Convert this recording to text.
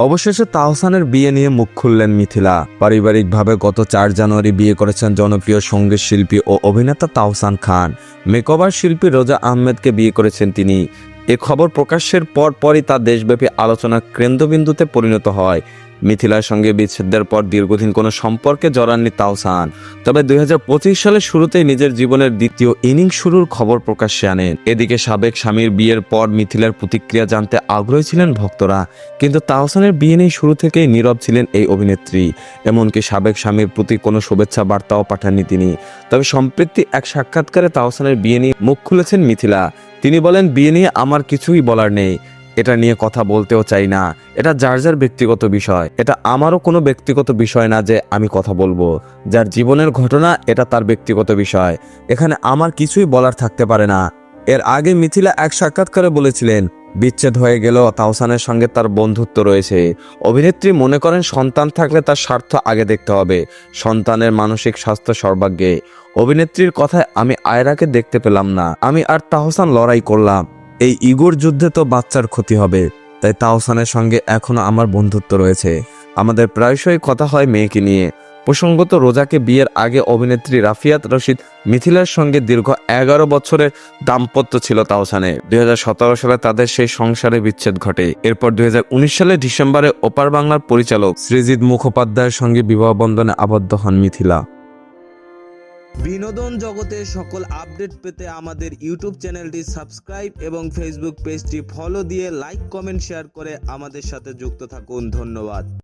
অবশেষে তাহসানের বিয়ে নিয়ে মুখ খুললেন মিথিলা। পারিবারিকভাবে গত 4 জানুয়ারি বিয়ে করেছেন জনপ্রিয় সঙ্গীত শিল্পী ও অভিনেতা তাহসান খান। মেকওভার শিল্পী রোজা আহমেদকে বিয়ে করেছেন তিনি। এ খবর প্রকাশের পরই তা দেশব্যাপী আলোচনার কেন্দ্রবিন্দুতে পরিণত হয়। মিথিলার সঙ্গে বিচ্ছেদের পর দীর্ঘদিন কোনো সম্পর্কে জড়াননি তাহসান। তবে 2025 সালের শুরুতেই নিজের জীবনের দ্বিতীয় ইনিংস শুরুর খবর প্রকাশ্যে আনেন। এদিকে সাবেক স্বামীর বিয়ের পর মিথিলার প্রতিক্রিয়া জানতে আগ্রহী ছিলেন ভক্তরা, কিন্তু তাহসানের বিয়ে নিয়ে শুরু থেকেই নীরব ছিলেন এই অভিনেত্রী। এমনকি সাবেক স্বামীর প্রতি কোনো শুভেচ্ছা বার্তাও পাঠাননি তিনি। তবে সম্প্রতি এক সাক্ষাৎকারে তাহসানের বিয়ে নিয়ে মুখ খুলেছেন মিথিলা। তিনি বলেন, বিয়ে নিয়ে আমার কিছুই বলার নেই, এটা নিয়ে কথা বলতেও চাই না। এটা যার যার ব্যক্তিগত বিষয়, এটা আমারও কোনো ব্যক্তিগত বিষয় না যে আমি কথা বলবো। যার জীবনের ঘটনা, এটা তার ব্যক্তিগত বিষয়, এখানে আমার কিছুই বলার থাকতে পারে না। এর আগে মিথিলা এক সাক্ষাৎকারে বলেছিলেন, বিচ্ছেদ হয়ে গেলেও তাহসানের সঙ্গে তার বন্ধুত্ব রয়েছে। অভিনেত্রী মনে করেন, সন্তান থাকলে তার স্বার্থ আগে দেখতে হবে, সন্তানের মানসিক স্বাস্থ্য সর্বাগ্রে। অভিনেত্রীর কথায়, আমি আয়রাকে দেখতে পেলাম না, আমি আর তাহসান লড়াই করলাম, এই ইগোর যুদ্ধে তো বাচ্চার ক্ষতি হবে, তাই তাহসানের সঙ্গে এখনো আমার বন্ধুত্ব রয়েছে। আমাদের প্রায়শই কথা হয় মেয়েকে নিয়ে। প্রসঙ্গত, রোজাকে বিয়ের আগে অভিনেত্রী রাফিয়াত রশিদ মিথিলার সঙ্গে দীর্ঘ 11 বছরের দাম্পত্য ছিল তাহসানের। 2017 সালে তাদের সেই সংসারে বিচ্ছেদ ঘটে। এরপর 2019 সালের ডিসেম্বরে ওপার বাংলার পরিচালক সৃজিত মুখোপাধ্যায়ের সঙ্গে বিবাহ বন্ধনে আবদ্ধ হন মিথিলা। বিনোদন জগতের সকল আপডেট পেতে আমাদের ইউটিউব চ্যানেলটি সাবস্ক্রাইব এবং ফেসবুক পেজটি ফলো দিয়ে লাইক, কমেন্ট, শেয়ার করে আমাদের সাথে যুক্ত থাকুন। ধন্যবাদ।